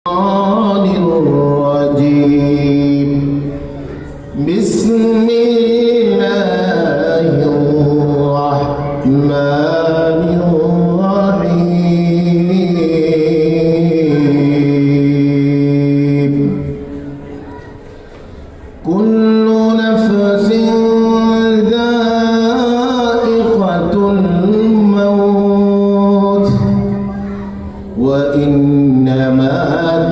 الشيطان الرجيم. بسم الله الرحمن الرحيم. كل نفس ذائقة الموت وإنما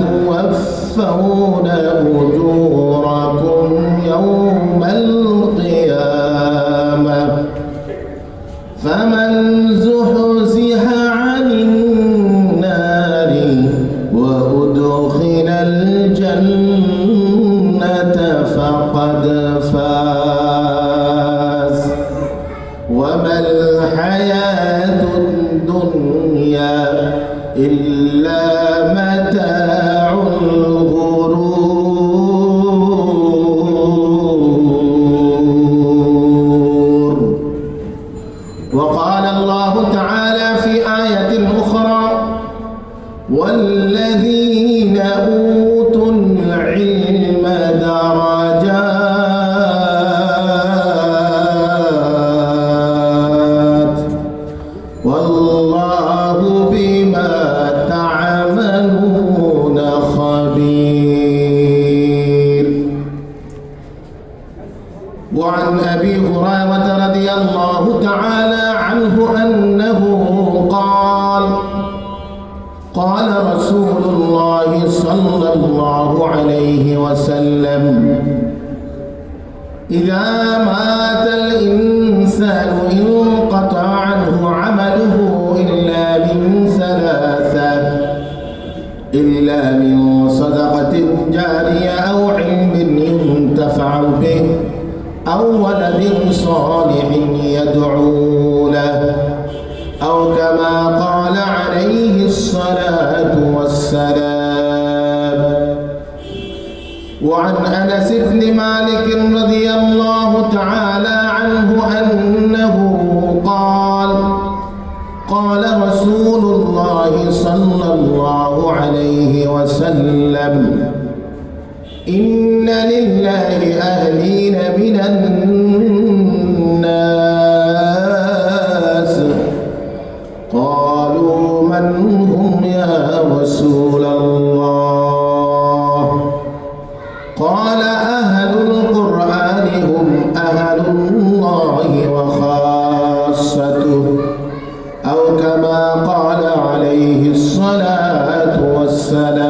توفون أجوركم يوم القيامة فمن زحزح عن النار وأدخل الجنة فقد فاز وما الحياة الدنيا إلا متاع الغرور. وقال الله تعالى في آية أخرى: والذين أوتوا العلم درجات والله بما تعملون خبير. وعن أبي هريرة رضي الله تعالى عنه أنه قال: قال رسول الله صلى الله عليه وسلم: إذا مات الإنسان انقطع عنه عمله إلا من ثلاثة: إلا من صدقة جارية أو علم ينتفع به أو ولد صالح يدعو له أو كما قال عليه الصلاة والسلام. وعن أنس بن مالك رضي الله تعالى عنه أنه قال: قال رسول الله صلى الله عليه وسلم: إن لله أهلين من الناس. قالوا: من هم يا رسول الله؟ قال: أهل القرآن هم أهل الله وخاصته أو كما قال عليه الصلاة والسلام.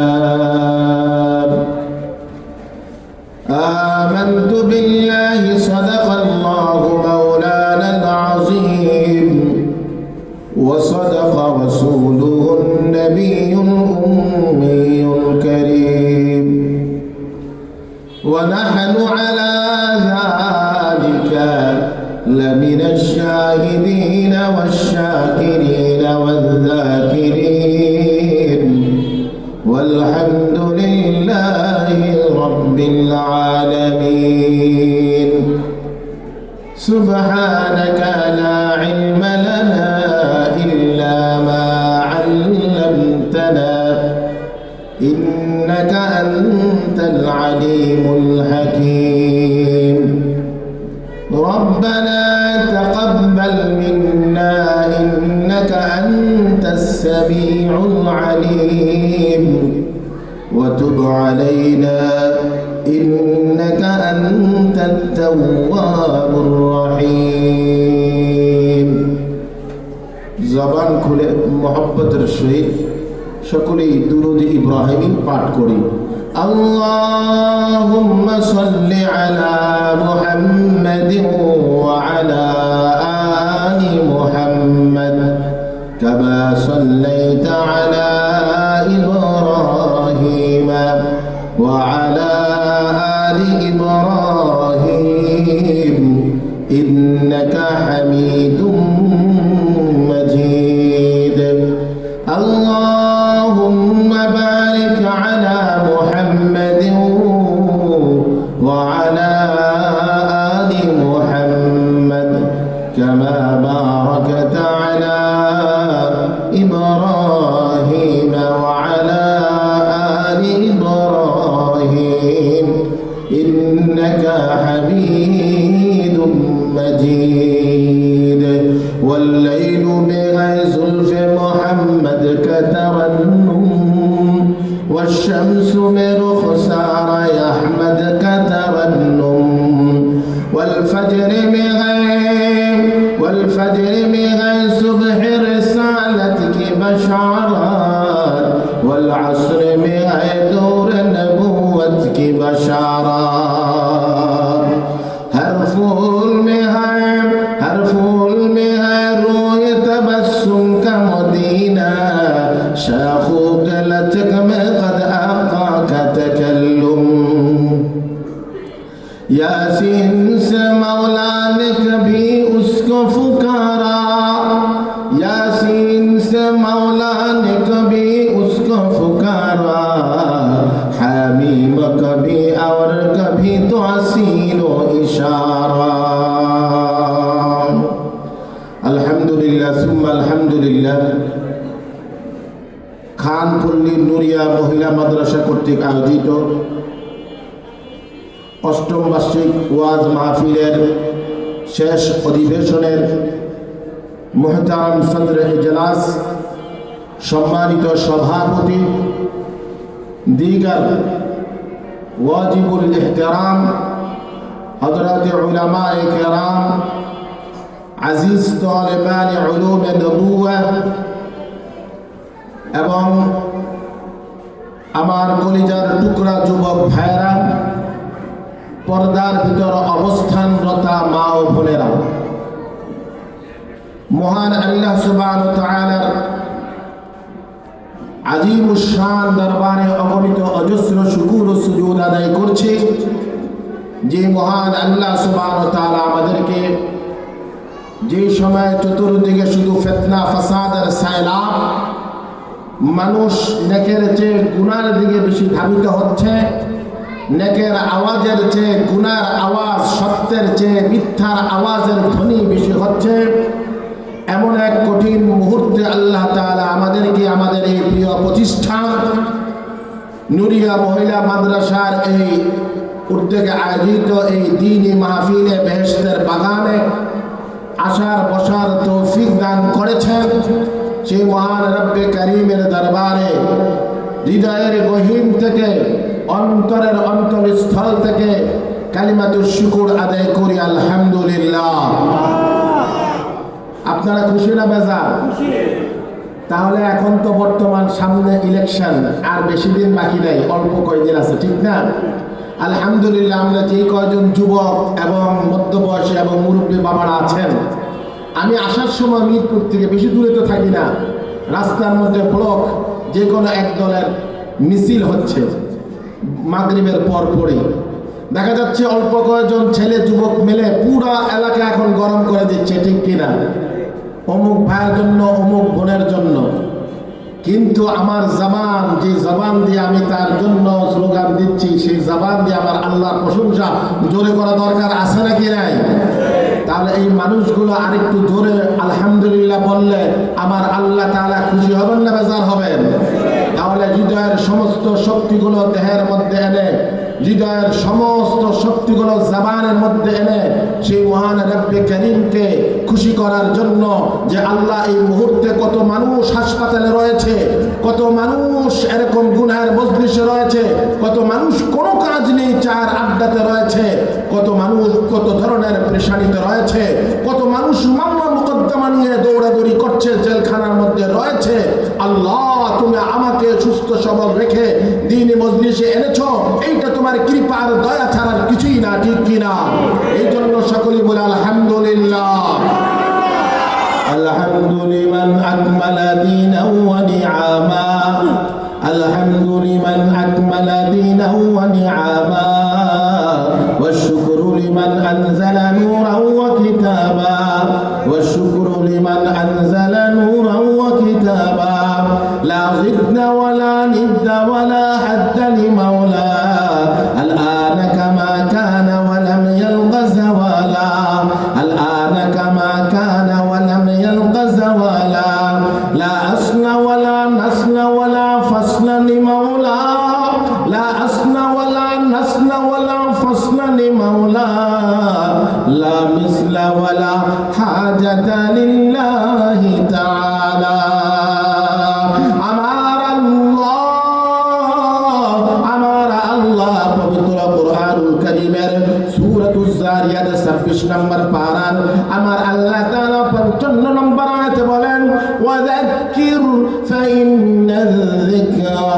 آمنت بالله صدق الله مولانا العظيم وصدق رسوله النبي الأمي الكريم ونحن على ذلك لمن الشاهدين والشاكرين والذاكرين والحمد لله رب العالمين. سبحانك لا علم لنا إلا ما علمتنا إنك أنت العليم الحكيم. ربنا تقبل منا إنك أنت السميع العليم وتب علينا إنك أنت التواب الرحيم. زبان খুলে মোহাব্বতের সহিত সকলেই দুরূদ ইব্রাহিমী পাঠ করি। اللهم صل على محمد وعلى آل محمد كما صليت على إبراهيم وعلى آل إبراهيم إنك حميد مجيد. اللهم بارك على محمد وعلى آل محمد كما باركت على إبراهيم وعلى آل إنك حميد مجيد والليل بغير زلف محمد كترنم والشمس برخسار أحمد كترنم والفجر بغير صبح رسالتك بشارات والعصر بغير دور نبوتك بشارات حرف المهر روی تبسم کا مدینہ شاخوق لچک میں قد آقا کا تکلم یاسین سے مولا نے کبھی اس کو پکارا یاسین سے مولا نے کبھی اس کو پکارا حمیم کبھی اور کبھی تو حسین و اشارہ আলহামদুলিল্লাহ সুম্মা আলহামদুলিল্লাহ খানপল্লী নুরিয়া মহিলা মাদ্রাসা কর্তৃক আয়োজিত অষ্টম বার্ষিক ওয়াজ মাহফিলের শেষ অধিবেশনের মুহতারাম সদর ইজলাস সম্মানিত সভাপতি দিগার ওয়াজিবুল ইহতিরাম হযরত উলামায়ে কেরাম আজিজ তালেবান উলুম নবুওয়া এবং আমার কলিজার টুকরা যুবক ভাইরা পর্দার ভিতর অবস্থানরতা মা ও বোনেরা মহান আল্লাহ সুবহানাহু ওয়া তাআলার আজিমুশ শান দরবারে অগণিত অজস্র শুকর ও সুজুদ আদায় করছি যে মহান আল্লাহ সুবহানাহু ওয়া তাআলা আমাদেরকে যে সময় চতুর্দিকে শুধু ফিতনা ফাসাদ আর সাইলাব মানুষ নেকের চেয়ে গুনার দিকে বেশি ধাবিত হচ্ছে নেকের আওয়াজের চেয়ে গুনার আওয়াজ সত্যের চেয়ে মিথ্যার আওয়াজের ধ্বনি বেশি হচ্ছে এমন এক কঠিন মুহূর্তে আল্লাহ তাআলা আমাদেরকে আমাদের এই প্রিয় প্রতিষ্ঠান নুরিয়া মহিলা মাদ্রাসার এই উদ্যোগে আয়োজিত এই দ্বীনি মাহফিলে বেহেশতের বাগানে আসার বসার তৌফিক দান করেছেন সেই মহান রব্বে কারীমের দরবারে হৃদয়ের গহীন থেকে অন্তরের অন্তরস্থল থেকে কালিমাতুশ শুকর আদায় করি আলহামদুলিল্লাহ। আপনারা খুশি না বেজার? তাহলে এখন তো বর্তমান সামনে ইলেকশন, আর বেশি দিন বাকি নাই, অল্প কয়েকদিন আছে, ঠিক না? আলহামদুলিল্লাহ আমরা যে কয়জন যুবক এবং মধ্যবয়সী এবং মুরব্বী বাবারা আছেন, আমি আসার সময় মিরপুর থেকে, বেশি দূরে তো থাকি না, রাস্তার মধ্যে ব্লক যে কোনো এক দলের মিছিল হচ্ছে মাগরিবের পর পরই, দেখা যাচ্ছে অল্প কয়েকজন ছেলে যুবক মিলে পুরা এলাকা এখন গরম করে দিচ্ছে, ঠিক কিনা? অমুক ভাইয়ের জন্য, অমুক বোনের জন্য। কিন্তু আমার জবান, যে জবান দিয়ে আমি তার জন্য স্লোগান দিচ্ছি, সেই জবান দিয়ে আমার আল্লাহর প্রশংসা জোরে করা দরকার আছে নাকি নাই? তাহলে এই মানুষগুলো আরেকটু জোরে আলহামদুলিল্লাহ বললে আমার আল্লাহ তাআলা খুশি হবেন না বেজার হবেন? তাহলে হৃদয়ের সমস্ত শক্তিগুলো দেহের মধ্যে এনে, হৃদয়ের সমস্ত শক্তিগুলো জবানের মধ্যে এনে সেই মহান রব্বে কারীমকে খুশি করার জন্য, যে আল্লাহ এই মুহূর্তে কত মানুষ হাসপাতালে রয়েছে, কত মানুষ এরকম গুনাহের মজলিসে রয়েছে, কত মানুষ কোনো কাজ নেই চার আড্ডাতে রয়েছে, কত মানুষ কত ধরনের পেরেশানিতে রয়েছে, কত মানুষ মামলা মুকদ্দমা নিয়ে দৌড়াদৌড়ি করছে, জেলখানার মধ্যে রয়েছে। আল্লাহ তুমি আমাকে সুস্থ সবল রেখে দ্বীনি মজলিসে এনেছো, এইটা তোমার কৃপা আর দয়া ছাড়ার কিছুই না, ঠিক কিনা? এই জন্য সকলেই বলে আলহামদুলিল্লাহ। আলহামদুলিমান আকমালা দীনাহু ওয়া নিআমা, আলহামদুলিমান আকমালা দীনাহু ওয়া নিআমা, والشكر لمن أنزل نورا وكتابا، والشكر لمن أنزل نورا وكتابا، لا ضد ولا ند ولا حد لمولى، الآن كما كان ولم يلق زوالا، الآن كما كان ولم يلق زوالا، لا أصل ولا نسل ولا فصل لمولى، لا أصل ولا نسل ولا فصل لمولى لا مثل ولا حاجة لله تعالى পবিত্র কুরআনুল কারীমের সূরাতুজ জারিয়াত 26 নম্বর পারার আমার আল্লাহ তাআলা 55 নম্বর আয়াতে বলেন ওয়াযাক্কির ফাইন্নাল যিকরা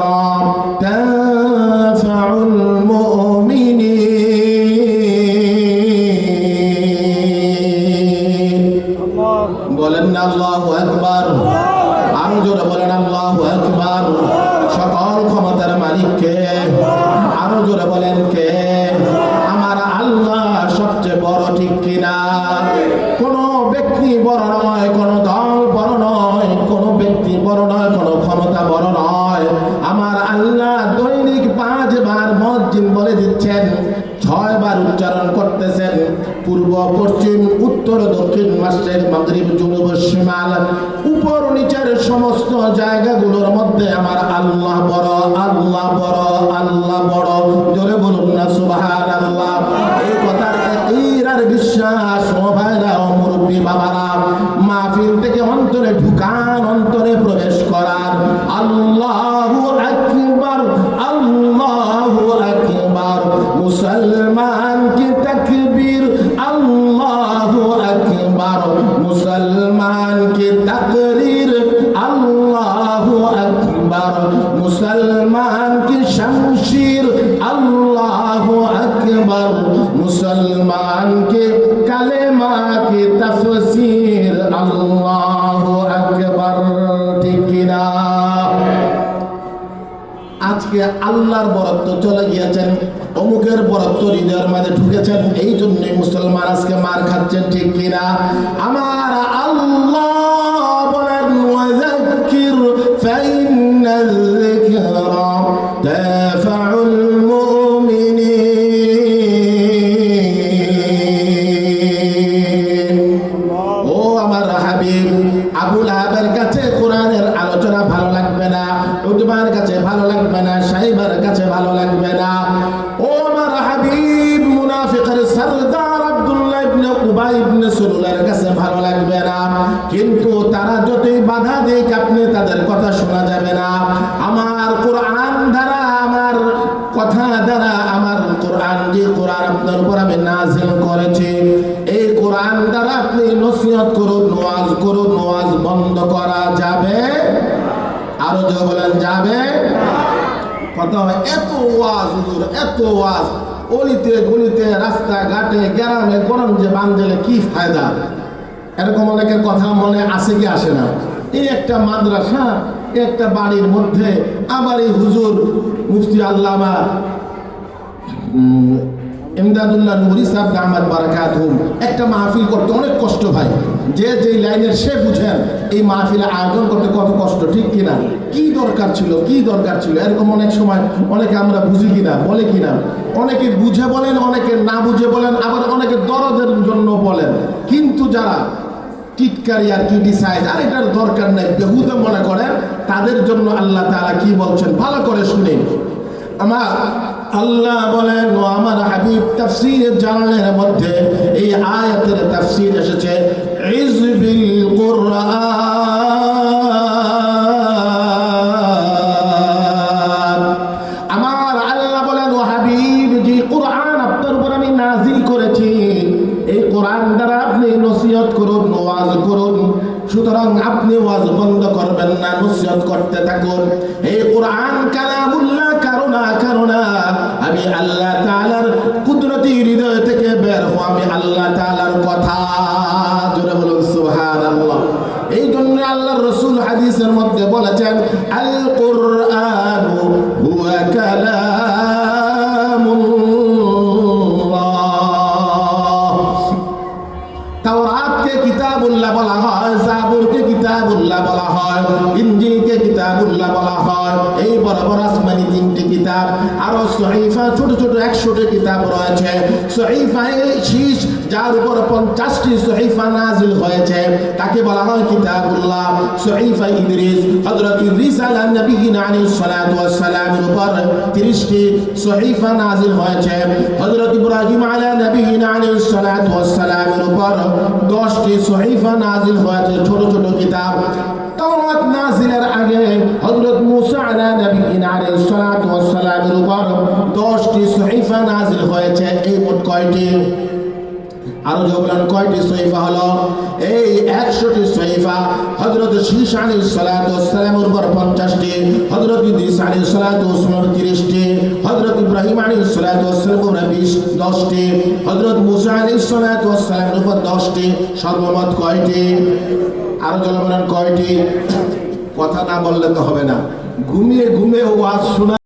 তানফাউল মুমিনিন বলেন না আল্লাহু আকবার আরো জোরে বলেন আল্লাহু আকবার সকল ক্ষমতার মালিক কে আরো জোরে বলেন কে আমার আল্লাহ সবচেয়ে বড় ঠিক কিনা কোন ব্যক্তি বড় নয় কোন দল বড় নয় কোন ব্যক্তি বড় নয় কোন ক্ষমতা বড় নয় আমার আল্লাহ দৈনিক 5 বার মুয়াজ্জিন বলে দিচ্ছেন 6 বার উচ্চারণ করতেছেন পূর্ব পশ্চিম উত্তর দক্ষিণ মাশরিক মাগরিব জুনুব শিমাল উপর নিচের সমস্ত জায়গাগুলোর মধ্যে আমার আল্লাহ বড় আল্লাহ বড় আল্লাহ বড় জোরে বলুন না সুবহানাল্লাহ এই কথার আর বিশ্বাস ও ভাইরা ও মুরব্বী বাবারা মাহফিল থেকে অন্তরে ঢুকান অন্তরে প্রবেশ করার আল্লাহু আকবার আল্লাহু আকবার মুসলমান কি তাকবীর আল্লাহু আকবার মুসলমান কি তাকরীর আল্লাহু আকবার মুসলমান কি শমশির আল্লাহু আকবার মুসলমান के कलेमा की तफसीर अल्लाहु আকবার ঠিক না আজকে আল্লাহর বরত্ব চলে গিয়েছেন অমুকের বরত্ব হৃদয়ের মাঝে ঢুকেছেন এই জন্যই মুসলমান আজকে মার খাচ্ছেন ঠিক কিনা আমার আল্লাহ বলেন ওয়াযাক্কির ফাইন্নাল যিকরা তানফাউল আবুল আহাবের কাছে কোরআনের আলোচনা ভালো লাগবে না উতবার কাছে ভালো লাগবে না সাইবার কাছে ভালো লাগবে না ও আমার হাবিব মুনাফিকের সরদার আব্দুল্লাহ ইবনে উবাই ইবনে সুলুলের কাছে ভালো লাগবে না কিন্তু তারা যতই বাধা দেয় আপনি তাদের কথা শোনা যাবে না আমার কোরআন দ্বারা আমার কথা দ্বারা আমার কোরআন যে কোরআন আপনার উপর আমি নাযিল করেছি এই কোরআন দ্বারা আপনি নসিহত করুন ওয়াজ বন্ধ করা যাবে আরো যে বলেন যাবে কথা হয় এত ওয়াজ হুজুর এত ওয়াজ অলিতে গলিতে রাস্তা ঘাটে গ্রামে গঞ্জে বাঞ্জলে কি ফায়দা এরকম অনেকের কথা মনে আসে কি আসে না এই একটা মাদ্রাসা একটা বাড়ির মধ্যে আবার এই হুজুর মুফতি আল্লামা ইমদাদুল্লাহ নুরি সাহেব দামাত বারাকাতুহু একটা মাহফিল করতে অনেক কষ্ট ভাই যে যেই লাইনের সে বুঝেন এই মাহফিলে আয়োজন করতে কত কষ্ট ঠিক কিনা কি দরকার ছিল এরকম অনেক সময় অনেকে আমরা বুঝি কিনা বলে কিনা অনেকে বুঝে বলেন অনেকে না বুঝে বলেন আবার অনেকে দরদের জন্য বলেন কিন্তু যারা টিটকারি আর ক্রিটিসাইজ আর এটার দরকার নাই বেহুদা মনে করেন তাদের জন্য আল্লাহ তাআলা কি বলছেন ভালো করে শুনেন আমার আল্লাহ বলেন ও আমার হাবিব তাফসীরের জালালের মধ্যে এই আয়াতের তাফসীর এসেছে ইজবিল কুরআন আমার আল্লাহ বলেন ও হাবিব যে কুরআন আপনার উপর আমি নাযিল করেছি এই কোরআন দ্বারা আপনি নসিহত করুন ওয়াজ করুন সুতরাং আপনি ওয়াজ বন্ধ করবেন না নসিহত করতে থাকুন এই কোরআন কালামুল্লাহ কারণা আমি আল্লাহ তাআলার কুদরতি হৃদয় থেকে বের হওয়া আমি আল্লাহ তাআলার কথা জোরে বলুন সুবহানাল্লাহ এই জন্য আল্লাহর রাসূল হাদিসের মধ্যে বলেছেন আল কুরআনু হুয়া কালামুল্লাহ তাওরাতকে কিতাবুল্লাহ বলা হয় জাবুরকে কিতাবুল্লাহ বলা হয় ইনজিলকে কিতাবুল্লাহ বলা হয় এই বড় বড় আসমানি কিতাব, আরো সহিফা ছোট ছোট 100টি কিতাব রয়েছে। সহিফায়ে শীষ যার উপর 50টি সহিফা নাজিল হয়েছে তাকে বলা হয় কিতাবুল্লাহ। সহিফা ইদ্রিস, হযরত ইদ্রিস আলাইহিস নবীনা আলাইহিস সালাতু ওয়াস সালামের উপর 30টি সহিফা নাজিল হয়েছে। হযরত ইব্রাহিম আলাইহিস নবীনা আলাইহিস সালাতু ওয়াস সালামের উপর 10টি সহিফা নাজিল হয়েছে, ছোট ছোট কিতাব। তাওরাত নাজিলের আগে হযরত মুসা আলাইহিস নবীনা আলাইহিস সালাতু ওয়াস সালামের উপর 10টি সহিফা নাজিল হয়েছে। এই মোট কয়টি? আরো যে বলেন কয়টি সহিফা হলো? এই 100টি সহিফা। হযরত শীষ আলাইহিস সালাতু ওয়াস সালামের উপর 50টি, হযরত ইদ্রিস আলাইহিস সালাতু ওয়াস সালামের 30টি, হযরত ইব্রাহিম আলাইহিস সালাতু ওয়াস সালামের উপর 10টি, হযরত মুসা আলাইহিস সালাতু ওয়াস সালামের উপর 10টি। সর্বমোট কয়টি? আরো যে বলেন কয়টি? কথা না বললে তো হবে না। ঘুমিয়ে ঘুমিয়ে ওয়াজ শোনা